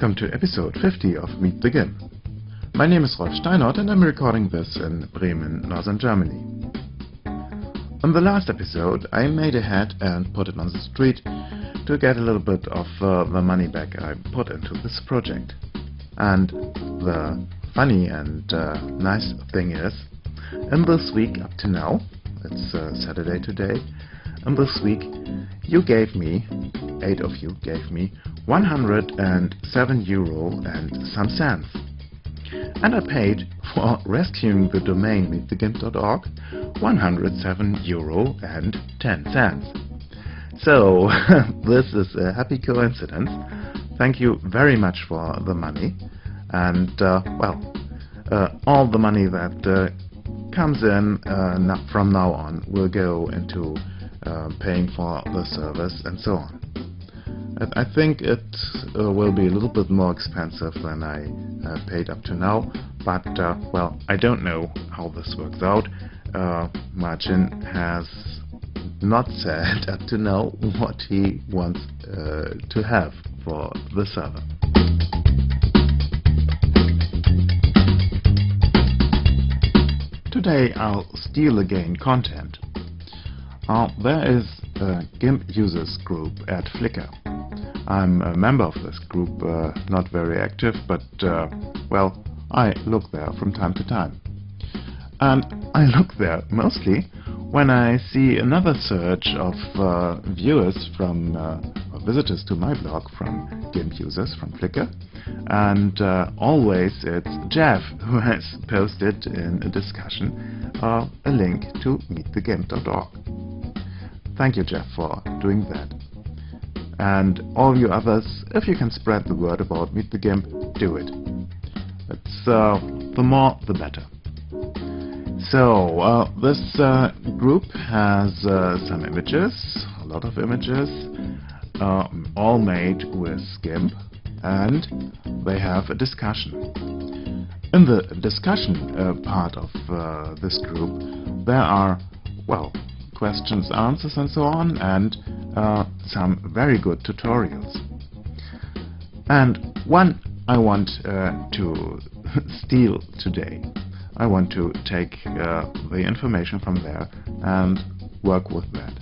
Welcome to episode 50 of Meet the GIMP. My name is Rolf Steinert and I'm recording this in Bremen, northern Germany. In the last episode I made a hat and put it on the street to get a little bit of the money back I put into this project. And the funny and nice thing is, in this week up to now, it's Saturday today, in this week you gave me, 8 of you gave me, €107 and some cents. And I paid for rescuing the domain meetthegimp.org €107 and 10 cents. So this is a happy coincidence. Thank you very much for the money, and all the money that comes in from now on will go into paying for the service and so on. I think it will be a little bit more expensive than I paid up to now, but I don't know how this works out. Marcin has not said up to now what he wants to have for the server. Today I'll steal again content. There is a GIMP users group at Flickr. I'm a member of this group, not very active, but I look there from time to time. And I look there mostly when I see another search of viewers from visitors to my blog from GIMP users from Flickr, and always it's Jeff who has posted in a discussion a link to meetthegimp.org. Thank you, Jeff, for doing that. And all you others, if you can spread the word about Meet the GIMP, do it. It's the more the better. So this group has some images, a lot of images, all made with GIMP, and they have a discussion. In the discussion part of this group, there are, questions, answers and so on, and some very good tutorials. And one I want to steal today. I want to take the information from there and work with that.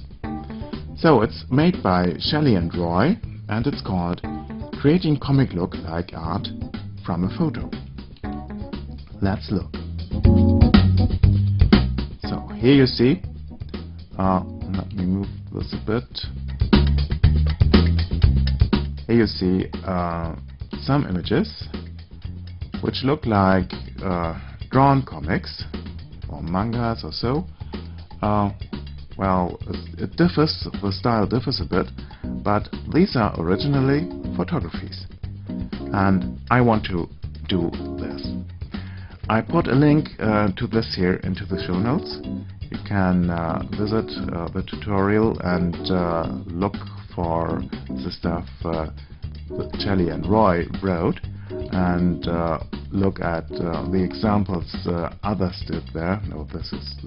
So it's made by Shelley and Roy, and it's called Creating Comic Look Like Art from a Photo. Let's look. So here you see, let me move this a bit. Here you see some images which look like drawn comics or mangas or so. It differs, the style differs a bit, but these are originally photographies. And I want to do this. I put a link to this here into the show notes. You can visit the tutorial and look for the stuff that Shelley and Roy wrote, and look at the examples others did there. No,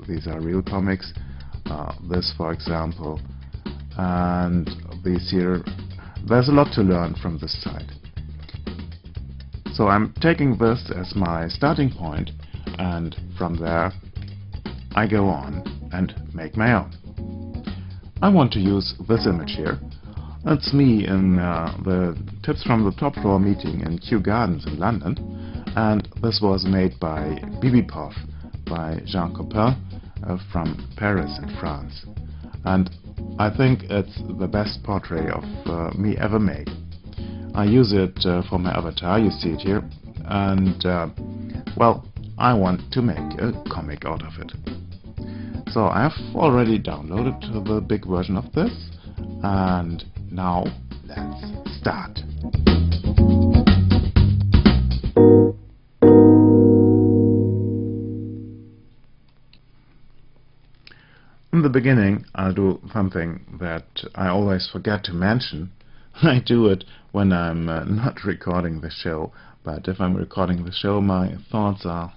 these are real comics. This, for example, and these here. There's a lot to learn from this side. So I'm taking this as my starting point, and from there I go on and make my own. I want to use this image here. It's me in the Tips from the Top Floor meeting in Kew Gardens in London, and this was made by Bibipov by Jean Coppin from Paris in France. And I think it's the best portrait of me ever made. I use it for my avatar, you see it here, and I want to make a comic out of it. So I have already downloaded the big version of this, and now let's start. In the beginning, I'll do something that I always forget to mention. I do it when I'm not recording the show, but if I'm recording the show, my thoughts are,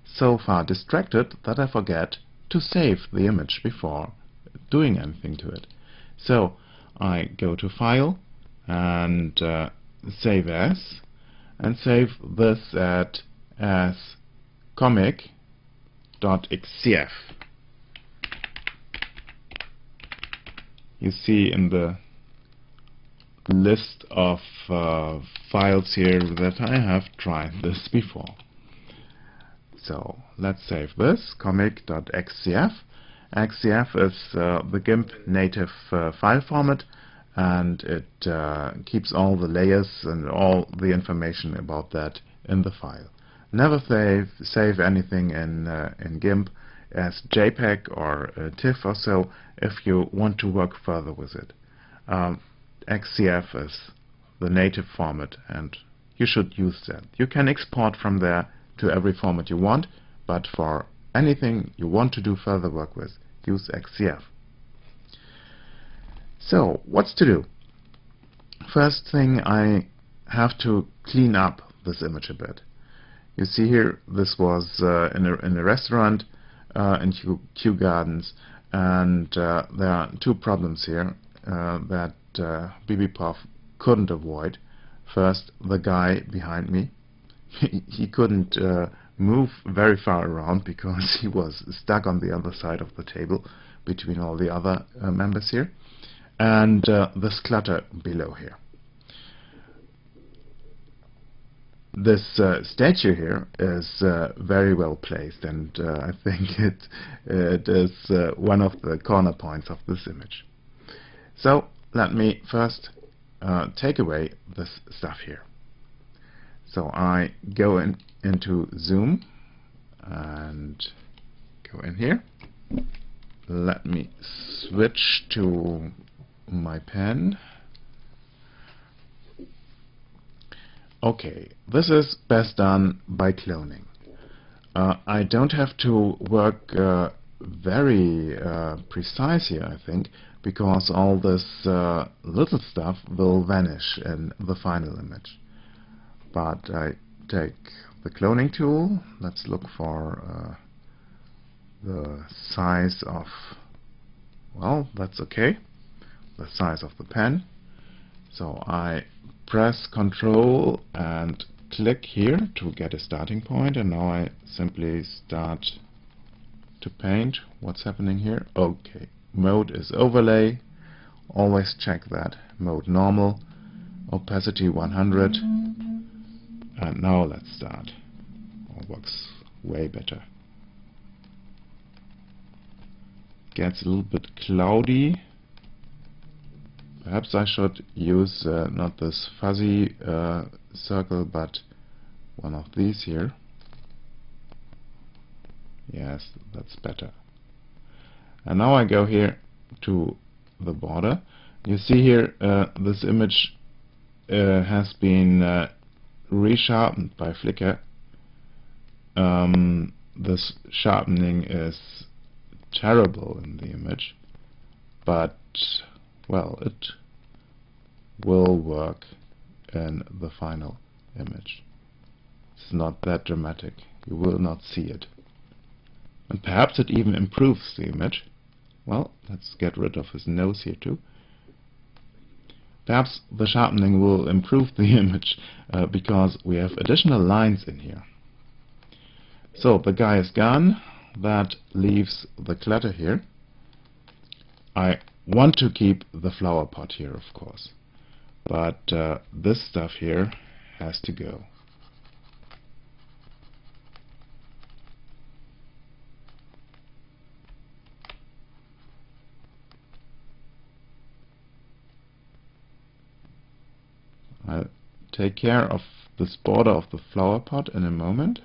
so far distracted that I forget to save the image before doing anything to it. So I go to File and save as and save this as comic.xcf. You see in the list of files here that I have tried this before. So let's save this, comic.xcf. XCF is the GIMP native file format, and it keeps all the layers and all the information about that in the file. Never save anything in GIMP as JPEG or TIFF or so if you want to work further with it. XCF is the native format, and you should use that. You can export from there to every format you want, but for anything you want to do further work with, use XCF. So, what's to do? First thing, I have to clean up this image a bit. You see here, this was in a restaurant in Kew Gardens, and there are two problems here that BBPOF couldn't avoid. First, the guy behind me, he couldn't move very far around because he was stuck on the other side of the table between all the other members here, and this clutter below here. This statue here is very well placed, and I think it is one of the corner points of this image. So let me first take away this stuff here. So I go into Zoom and go in here. Let me switch to my pen. Okay, this is best done by cloning. I don't have to work very precise here, I think, because all this little stuff will vanish in the final image. But I take the cloning tool. Let's look for the size of, well, that's okay, the size of the pen. So I press Control and click here to get a starting point, and now I simply start to paint. What's happening here? Okay, mode is overlay. Always check that. Mode normal, opacity 100, and now let's start. All works way better. Gets a little bit cloudy. Perhaps I should use not this fuzzy circle, but one of these here. Yes, that's better. And now I go here to the border. You see here this image has been resharpened by Flickr. This sharpening is terrible in the image, but well, it will work in the final image. It's not that dramatic. You will not see it. And perhaps it even improves the image. Well, let's get rid of his nose here too. Perhaps the sharpening will improve the image because we have additional lines in here. So the guy is gone. That leaves the clutter here. I want to keep the flower pot here, of course, but this stuff here has to go. I'll take care of this border of the flower pot in a moment.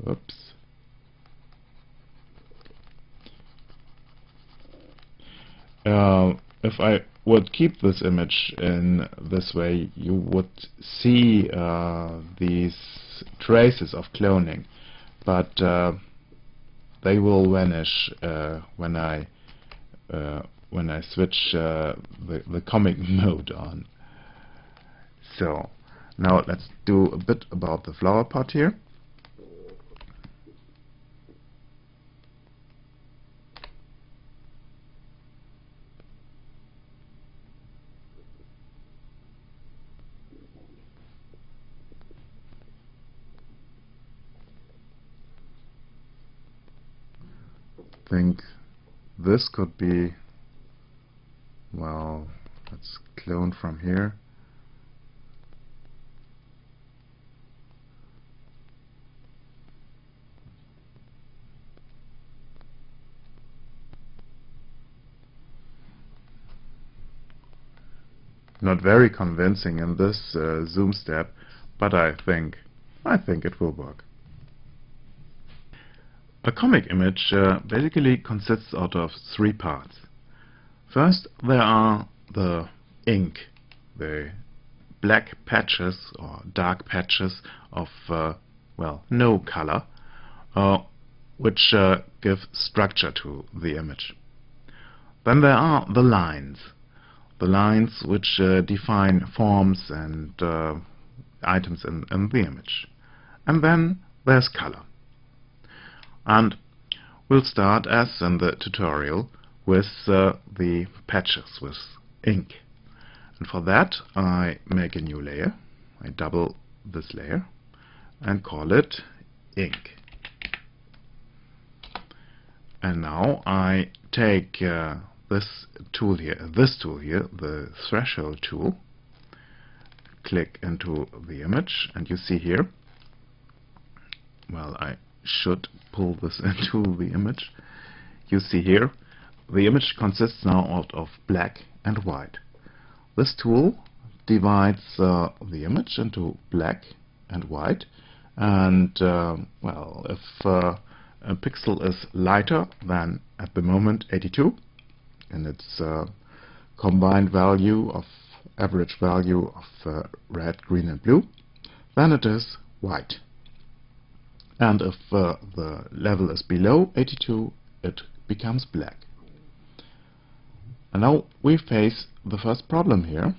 Oops. If I would keep this image in this way, you would see these traces of cloning, but they will vanish when I switch the comic mode on. So now let's do a bit about the flower pot here. think this could be, well, let's clone from here. Not very convincing in this zoom step, but I think it will work. A comic image basically consists out of three parts. First, there are the ink, the black patches or dark patches of well, no color, which give structure to the image. Then there are the lines which define forms and items in the image. And then there's color. And we'll start, as in the tutorial, with the patches, with ink. And for that I make a new layer. I double this layer and call it ink. And now I take this tool here, the threshold tool, click into the image, and you see here, well, I should pull this into the image. You see here, the image consists now out of black and white. This tool divides the image into black and white, and well, if a pixel is lighter than, at the moment, 82 in its combined value of average value of red, green and blue, then it is white. And if the level is below 82, it becomes black. And now we face the first problem here.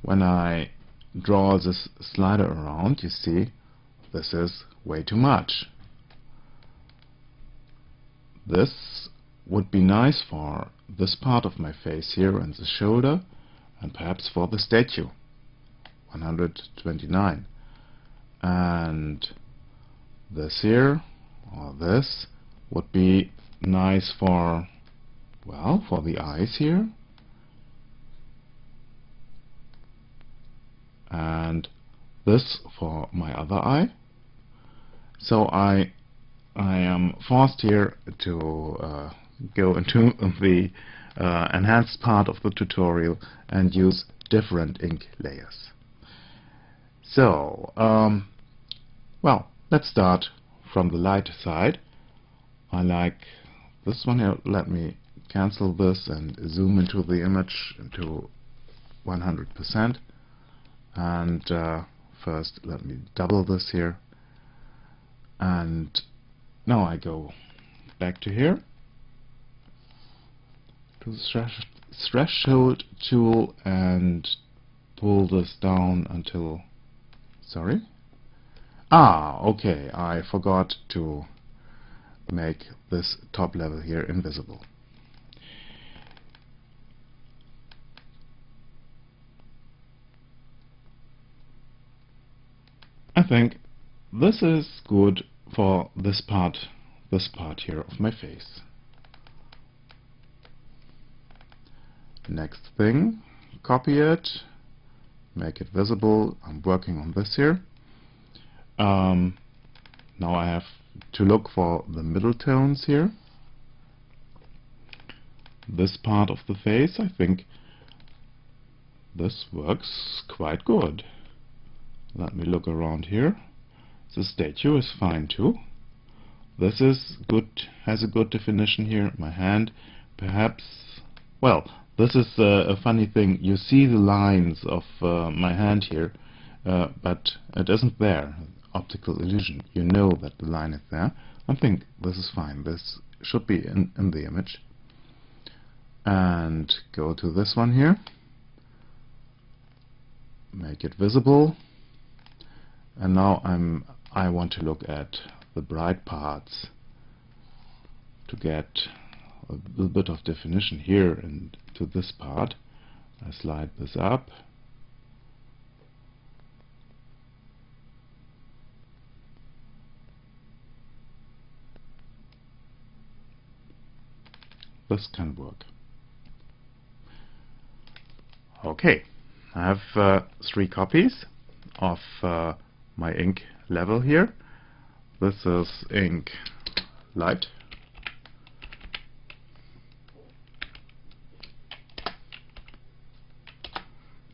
When I draw this slider around, you see this is way too much. This would be nice for this part of my face here and the shoulder, and perhaps for the statue, 129. And this here, or this, would be nice for, well, for the eyes here. And this for my other eye. So I am forced here to go into the enhanced part of the tutorial and use different ink layers. So, well, let's start from the light side. I like this one here. Let me cancel this and zoom into the image to 100%. And first let me double this here. And now I go back to here, to the threshold tool, and pull this down until, sorry, okay, I forgot to make this top level here invisible. I think this is good for this part here of my face. Next thing, copy it, make it visible. I'm working on this here. Now I have to look for the middle tones here. This part of the face, I think this works quite good. Let me look around here. The statue is fine too. This is good, has a good definition here. My hand, perhaps, well, this is a funny thing. You see the lines of my hand here, but it isn't there. Optical illusion. You know that the line is there. I think this is fine. This should be in the image. And go to this one here. Make it visible. And now I want to look at the bright parts to get a little bit of definition here and to this part. I slide this up. this can work. Okay, I have 3 copies of my ink level here. This is ink light,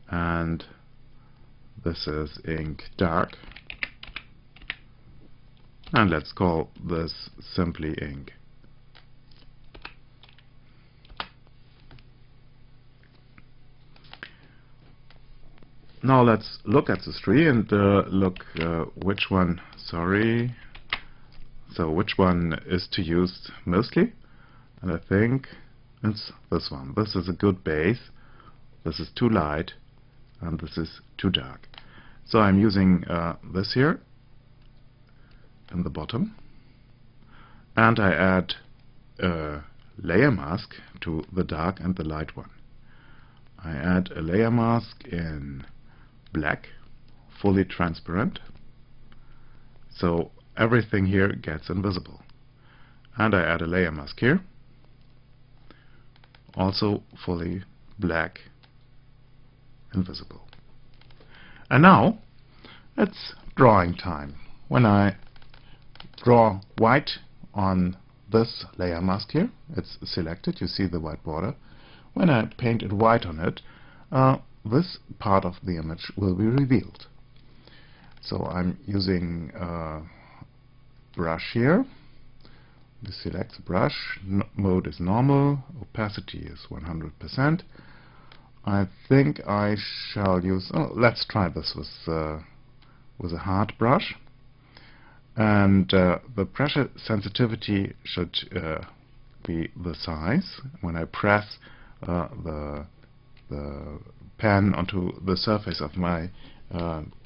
and this is ink dark, and let's call this simply ink. Now let's look at the 3 and look which one, which one is to use mostly, and I think it's this one. This is a good base, this is too light, and this is too dark. So I'm using this here in the bottom, and I add a layer mask to the dark and the light one. I add a layer mask in black, fully transparent, so everything here gets invisible. And I add a layer mask here, also fully black, invisible. And now it's drawing time. When I draw white on this layer mask here, it's selected, you see the white border. When I paint it white on it, this part of the image will be revealed. So I'm using a brush here. You select the brush, mode is normal, opacity is 100%. I think I shall use, let's try this with a hard brush. And the pressure sensitivity should be the size. When I press the pen onto the surface of my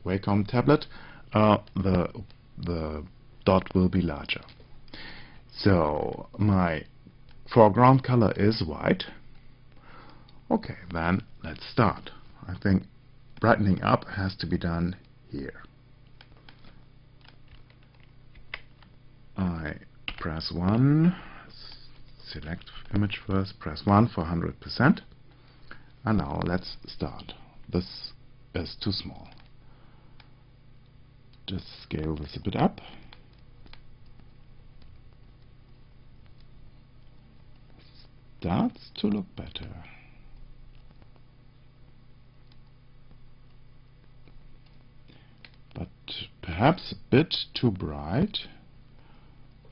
Wacom tablet, the dot will be larger. So my foreground color is white. Okay, then let's start. I think brightening up has to be done here. I press 1, select image first, press 1 for 100%. And now let's start. This is too small. Just scale this a bit up. Starts to look better. But perhaps a bit too bright.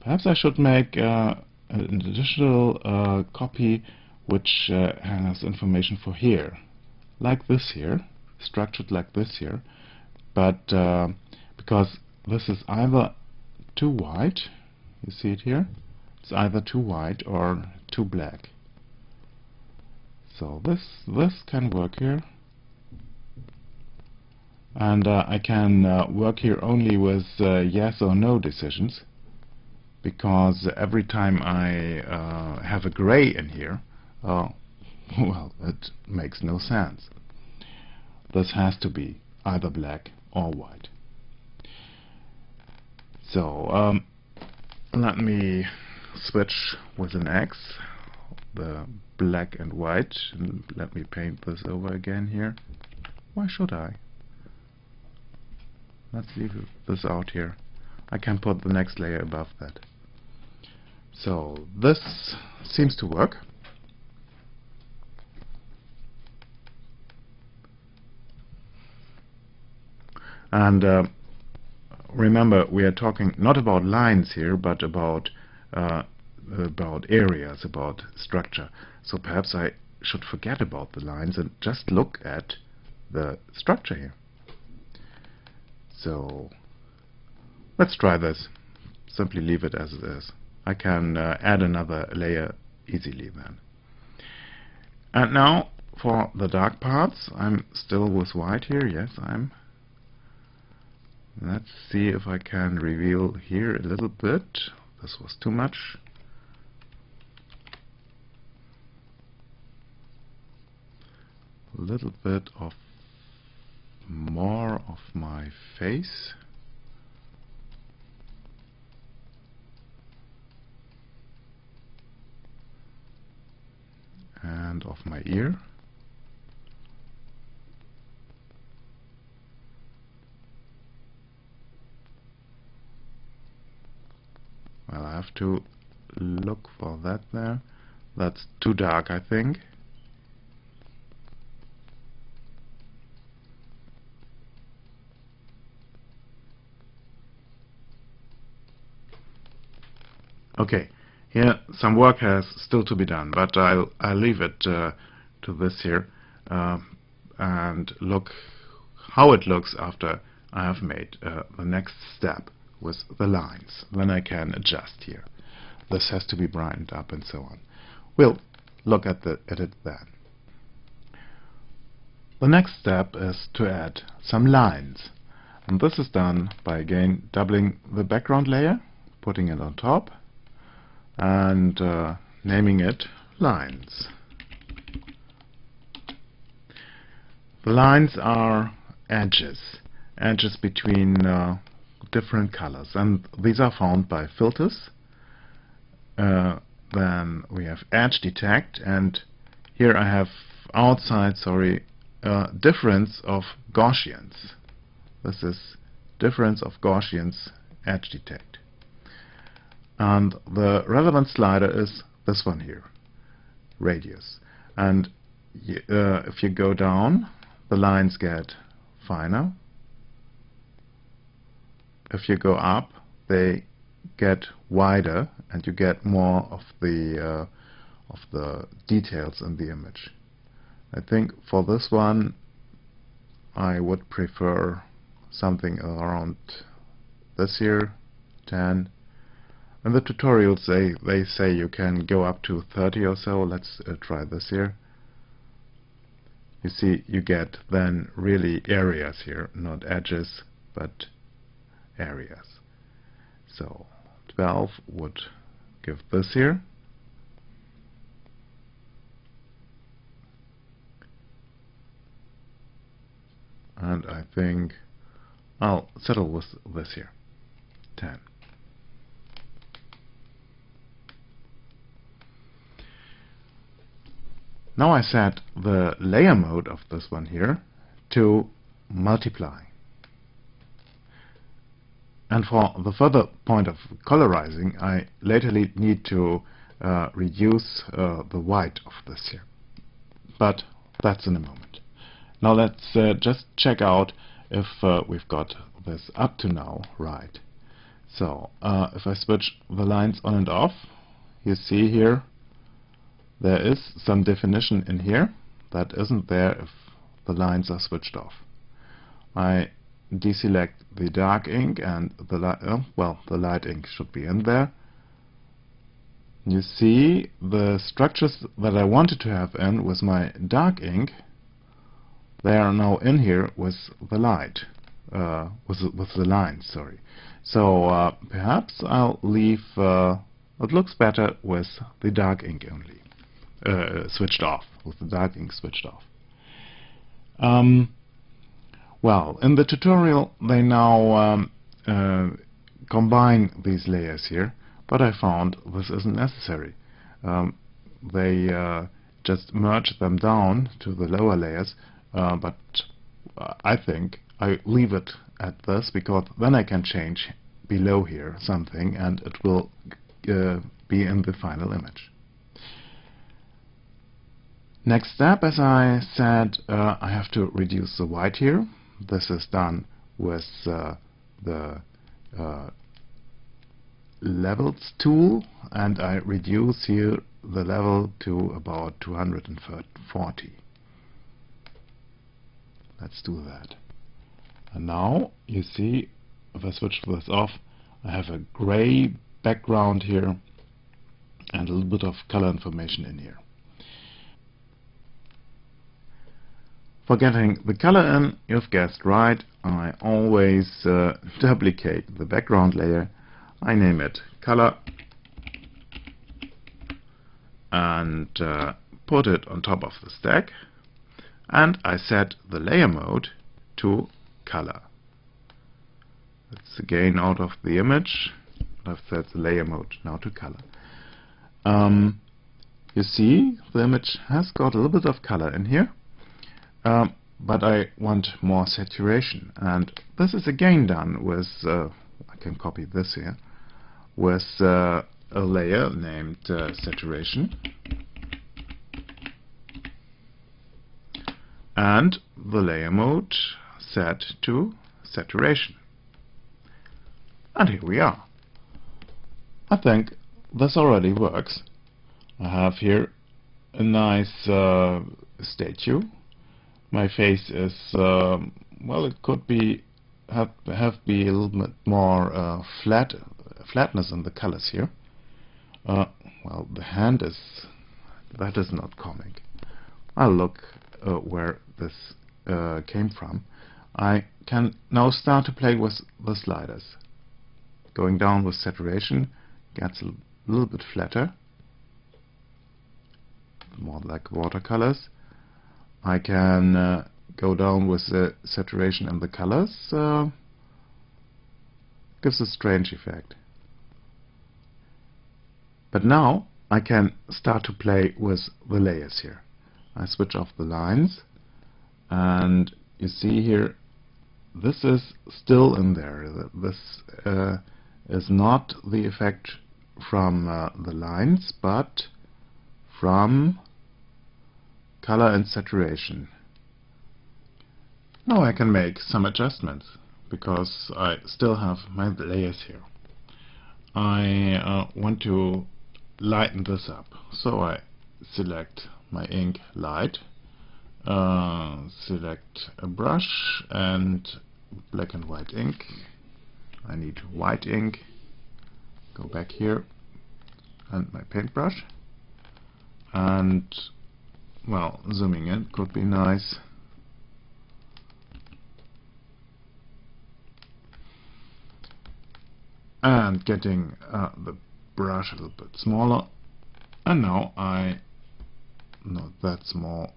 Perhaps I should make an additional copy which has information for here, like this here, structured like this here, but because this is either too white, you see it here, it's either too white or too black. So this can work here, and I can work here only with yes or no decisions, because every time I have a gray in here, well, it makes no sense. This has to be either black or white. So let me switch with an X, the black and white, and let me paint this over again here. Why should I? Let's leave this out here. I can put the next layer above that. So this seems to work. And remember, we are talking not about lines here, but about areas, about structure. So perhaps I should forget about the lines and just look at the structure here. So let's try this. Simply leave it as it is. I can add another layer easily then. And now for the dark parts, I'm still with white here. Yes, I'm. Let's see if I can reveal here a little bit. This was too much. A little bit of more of my face. and of my ear. Well, I have to look for that there. That's too dark, I think. Okay, here some work has still to be done, but I'll leave it to this here and look how it looks after I have made the next step with the lines. Then I can adjust here. This has to be brightened up and so on. We'll look at it then. The next step is to add some lines, and this is done by again doubling the background layer, putting it on top, and naming it lines. The lines are edges between different colors, and these are found by filters. Then we have edge detect, and here I have difference of Gaussians. This is difference of Gaussians edge detect. And the relevant slider is this one here, radius. And if you go down, the lines get finer. If you go up, they get wider, and you get more of the details in the image. I think for this one I would prefer something around this here, 10. In the tutorials they say you can go up to 30 or so. Let's try this here. You see, you get then really areas here, not edges, but areas. So 12 would give this here. And I think I'll settle with this here, 10. Now I set the layer mode of this one here to multiply. And for the further point of colorizing, I laterally need to reduce the white of this here. But that's in a moment. Now let's just check out if we've got this up to now right. So if I switch the lines on and off, you see here there is some definition in here that isn't there if the lines are switched off. I deselect the dark ink, and the light ink should be in there. You see the structures that I wanted to have in with my dark ink, they are now in here with the light, with the lines, sorry. So perhaps I'll leave it looks better with the dark ink only switched off, with the dark ink switched off. Well, in the tutorial they now combine these layers here, but I found this isn't necessary. They just merge them down to the lower layers, but I think I leave it at this, because then I can change below here something and it will be in the final image. Next step, as I said, I have to reduce the white here. This is done with the levels tool, and I reduce here the level to about 240. Let's do that. And now you see, if I switch this off, I have a gray background here and a little bit of color information in here. For getting the color in, you've guessed right, I always duplicate the background layer. I name it color and put it on top of the stack, and I set the layer mode to color. It's again out of the image. I've set the layer mode now to color. You see, the image has got a little bit of color in here, but I want more saturation, and this is again done with, I can copy this here, with a layer named saturation, and the layer mode set to saturation. And here we are. I think this already works. I have here a nice statue. My face is, well, it could be have be a little bit more flatness in the colors here. Well, the hand is, that is not comic. I'll look where this came from. I can now start to play with the sliders. Going down with saturation gets a little bit flatter, more like watercolors. I can go down with the saturation and the colors. Gives a strange effect. But now I can start to play with the layers here. I switch off the lines, and you see here, this is still in there. This is not the effect from the lines, but from color and saturation. Now I can make some adjustments, because I still have my layers here. I want to lighten this up, so I select my ink light, select a brush and black and white ink. I need white ink. Go back here and my paintbrush, and well, zooming in could be nice. And getting the brush a little bit smaller, and now not that small.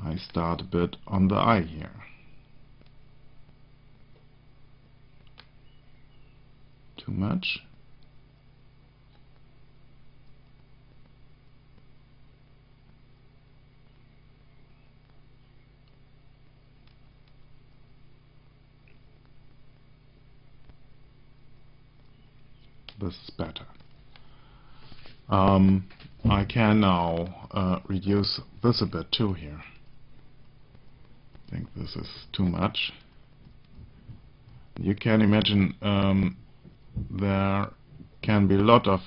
I start a bit on the eye here. Too much. This is better. I can now reduce this a bit too here. I think this is too much. You can imagine there can be a lot of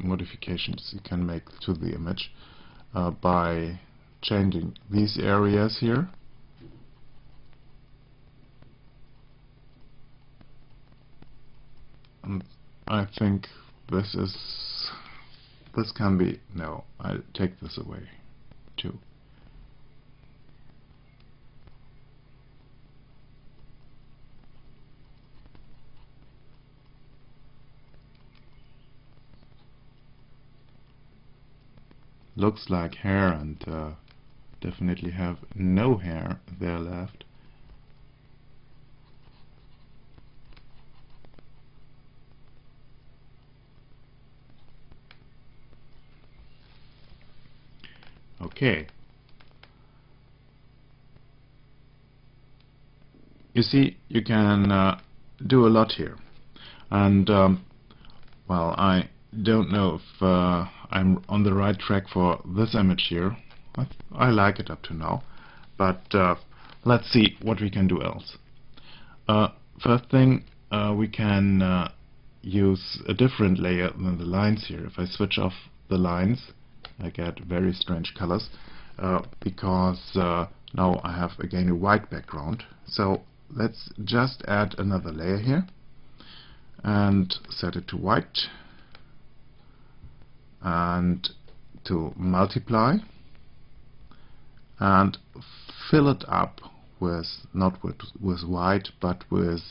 modifications you can make to the image by changing these areas here. And I think this can be, no, I'll take this away too. Looks like hair, and definitely have no hair there left. Okay. You see, you can do a lot here, and well, I don't know if I'm on the right track for this image here. I like it up to now, but let's see what we can do else. First thing, we can use a different layer than the lines here. If I switch off the lines, I get very strange colors, because now I have again a white background. So let's just add another layer here and set it to white and to multiply, and fill it up with, not with white, but with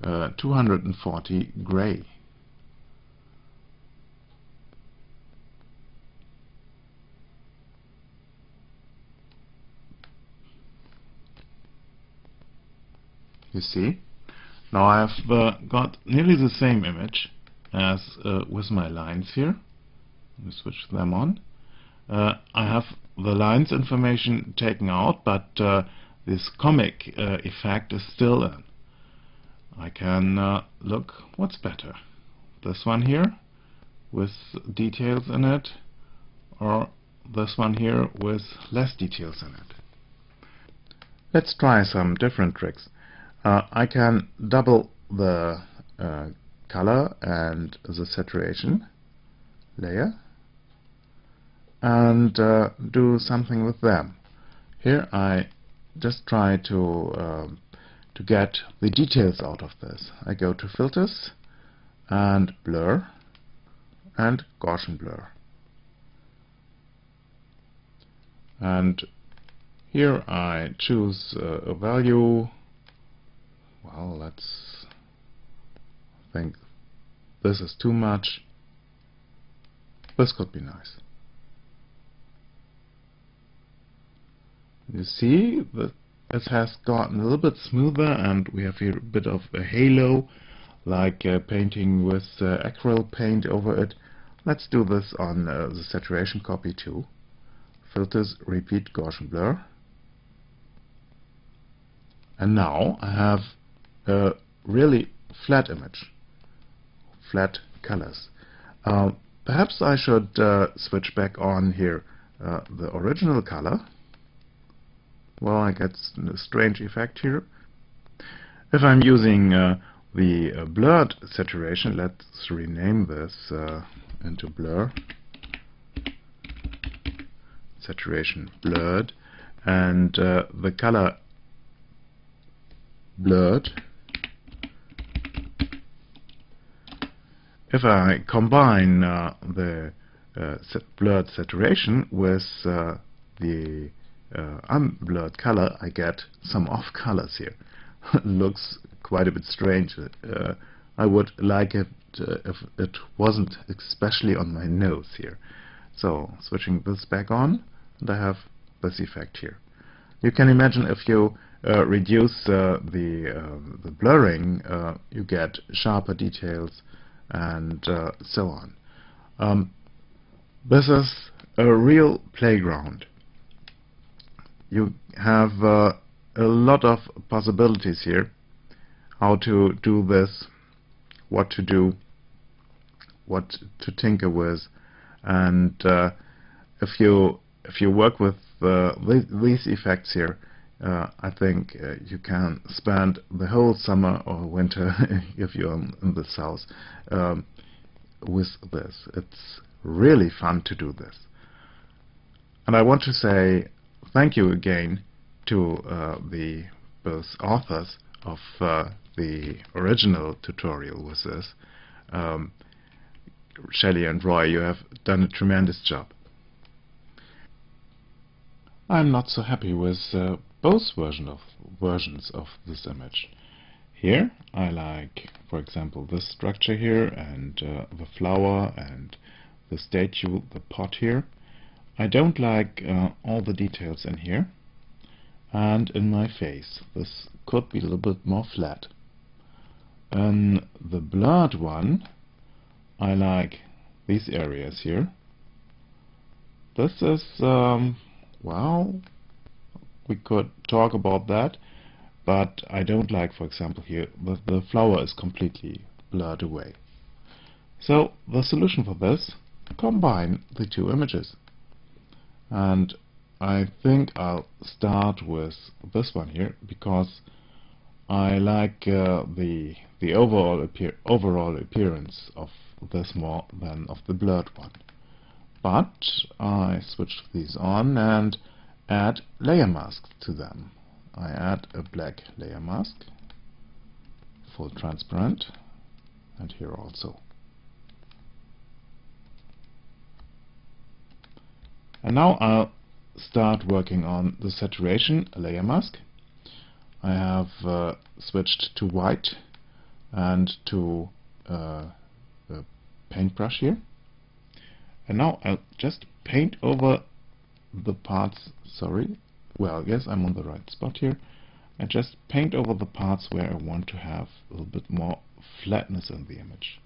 240 gray. You see, now I've got nearly the same image as with my lines here, We switch them on. I have the lines information taken out, but this comic effect is still in. I can look what's better. This one here with details in it, or this one here with less details in it. Let's try some different tricks. I can double the color and the saturation layer and do something with them. Here I just try to get the details out of this. I go to Filters and Blur and Gaussian Blur. And here I choose a value. Well, let's think this is too much. This could be nice. You see that it has gotten a little bit smoother, and we have here a bit of a halo, like painting with acrylic paint over it. Let's do this on the saturation copy too. Filters, Repeat, Gaussian Blur. And now I have a really flat image, flat colors. Perhaps I should switch back on here the original color. Well, I get a strange effect here. If I'm using the blurred saturation, let's rename this into blur. Saturation blurred, and the color blurred. If I combine the blurred saturation with the unblurred color, I get some off colors here. Looks quite a bit strange. I would like it if it wasn't especially on my nose here. So switching this back on, and I have this effect here. You can imagine if you reduce the blurring, you get sharper details and so on. This is a real playground. You have a lot of possibilities here, how to do this, what to do, what to tinker with, and if you work with these effects here, I think you can spend the whole summer or winter if you're in the south with this. It's really fun to do this. And I want to say thank you again to the both authors of the original tutorial with this. Shelley and Roy, you have done a tremendous job. I'm not so happy with both versions of this image. Here I like, for example, this structure here, and the flower and the statue, the pot here. I don't like all the details in here, and in my face. This could be a little bit more flat. In the blurred one, I like these areas here. This is, well, we could talk about that, but I don't like, for example, here, the flower is completely blurred away. So the solution for this, combine the two images. And I think I'll start with this one here, because I like the overall appearance of this more than of the blurred one. But I switch these on and add layer masks to them. I add a black layer mask, full transparent, and here also. And now I'll start working on the saturation layer mask. I have switched to white and to a paintbrush here. And now I'll just paint over the parts, sorry, well, yes, I'm on the right spot here. I just paint over the parts where I want to have a little bit more flatness in the image.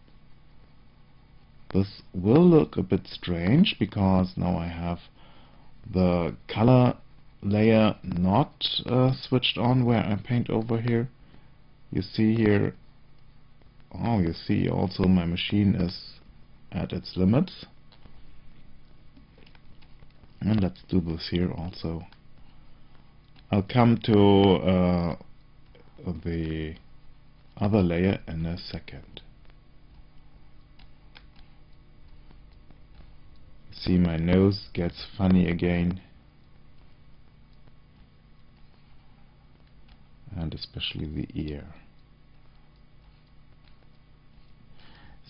this will look a bit strange because now I have the color layer not switched on where I paint over here. You see here, oh, you see also my machine is at its limits. And let's do this here also. I'll come to the other layer in a second. See, my nose gets funny again, and especially the ear.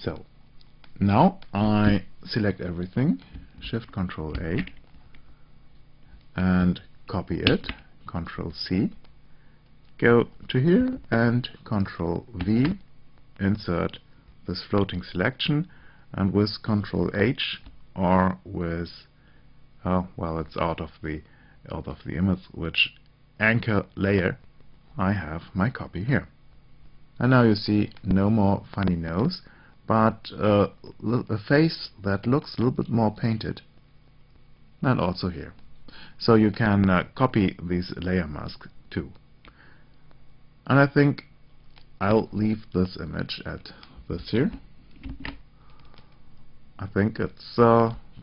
So now I select everything, Shift Control A, and copy it, Control C, go to here and Control V, insert this floating selection, and with Control H, or with well, it's out of the image, which anchor layer, I have my copy here. And now you see no more funny nose, but a face that looks a little bit more painted, and also here. So you can copy these layer masks too. And I think I'll leave this image at this here. I think it's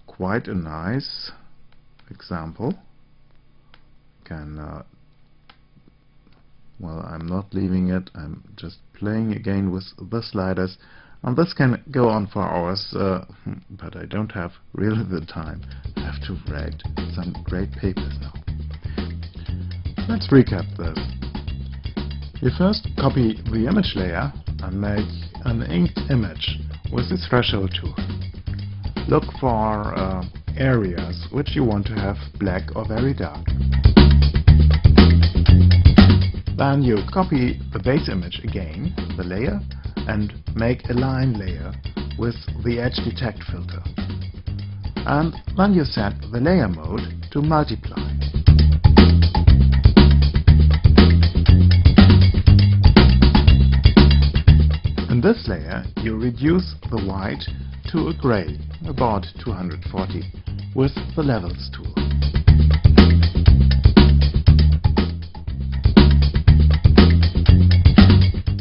quite a nice example. Can well, I'm not leaving it, I'm just playing again with the sliders, and this can go on for hours, but I don't have really the time. I have to write some great papers now. Let's recap this. You first copy the image layer and make an inked image with the threshold tool. Look for areas which you want to have black or very dark. Then you copy the base image again, the layer, and make a line layer with the edge detect filter. And then you set the layer mode to multiply. In this layer you reduce the white to a gray, about 240, with the levels tool.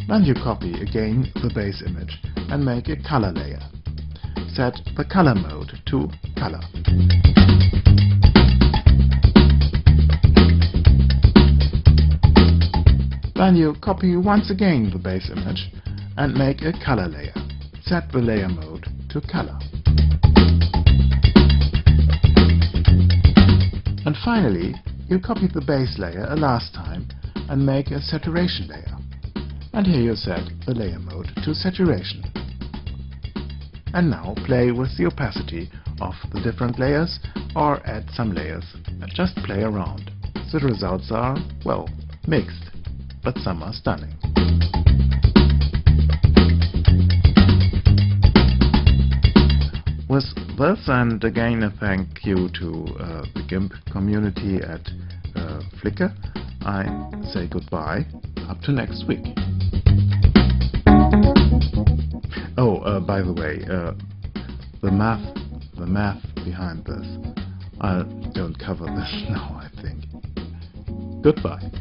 Then you copy again the base image and make a color layer. Set the color mode to color. Then you copy once again the base image and make a color layer. Set the layer mode to color. And finally, you copy the base layer a last time and make a saturation layer. And here you set the layer mode to saturation. And now play with the opacity of the different layers, or add some layers and just play around. The results are, well, mixed, but some are stunning. With this, and again a thank you to the GIMP community at Flickr, I say goodbye, up to next week. Oh, by the way, the math behind this, I don't cover this now, I think. Goodbye.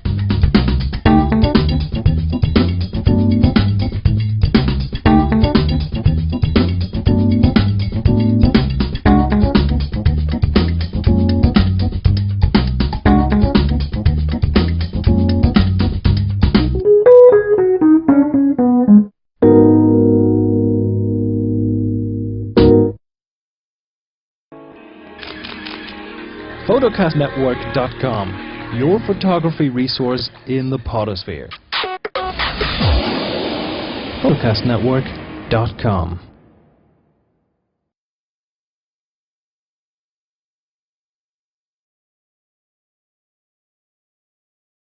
photocastnetwork.com, your photography resource in the potosphere. photocastnetwork.com